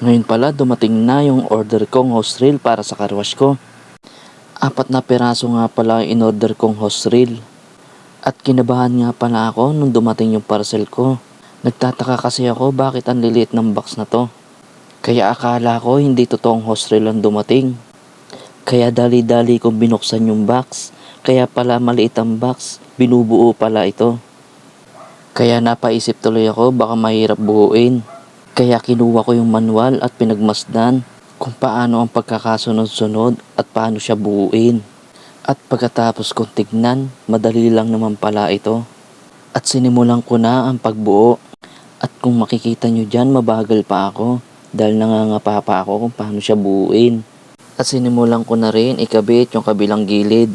Ngayon pala dumating na yung order kong hose reel para sa car wash ko. 4 na piraso nga pala yung in-order kong hose reel. At kinabahan nga pala ako nung dumating yung parcel ko. Nagtataka kasi ako bakit ang liliit ng box na to. Kaya akala ko hindi totoong hose reel ang dumating. Kaya dali-dali kong binuksan yung box. Kaya pala maliit ang box, binubuo pala ito. Kaya napaisip tuloy ako baka mahirap buuin. Kaya kinuha ko yung manual at pinagmasdan kung paano ang pagkakasunod-sunod at paano siya buuin. At pagkatapos kong tignan, madali lang naman pala ito. At sinimulan ko na ang pagbuo. At kung makikita nyo dyan, mabagal pa ako dahil nangangapa pa ako kung paano siya buuin. At sinimulan ko na rin ikabit yung kabilang gilid.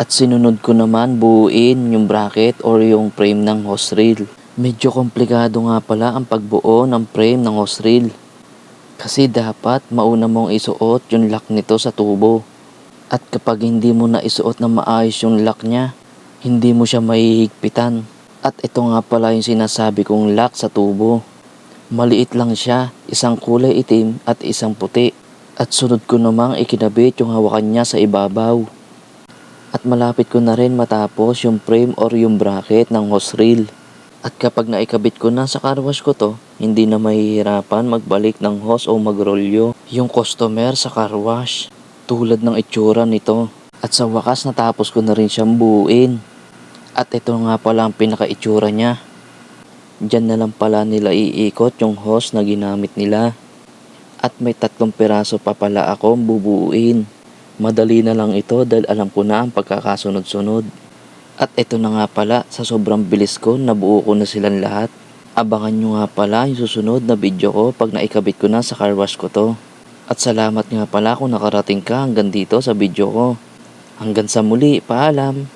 At sinunod ko naman buuin yung bracket or yung frame ng hose reel. Medyo komplikado nga pala ang pagbuo ng frame ng hose reel. Kasi dapat mauna mong isuot yung lock nito sa tubo. At kapag hindi mo na isuot na maayos yung lock niya, hindi mo siya mahihigpitan. At ito nga pala yung sinasabi kong lock sa tubo. Maliit lang siya, isang kulay itim at isang puti. At sunod ko namang ikinabit yung hawakan niya sa ibabaw. At malapit ko na rin matapos yung frame or yung bracket ng hose reel. At kapag naikabit ko na sa car wash ko to, hindi na mahihirapan magbalik ng hose o magrolyo yung customer sa car wash. Tulad ng itsura nito. At sa wakas natapos ko na rin siyang buuin. At ito nga pala ang pinaka-itsura niya. Diyan na lang pala nila iikot yung hose na ginamit nila. At may 3 piraso pa pala akong bubuuin. Madali na lang ito dahil alam ko na ang pagkakasunod-sunod. At ito na nga pala, sa sobrang bilis ko, nabuo ko na silang lahat. Abangan nyo nga pala yung susunod na video ko pag naikabit ko na sa car wash ko to. At salamat nga pala kung nakarating ka hanggang dito sa video ko. Hanggang sa muli, paalam!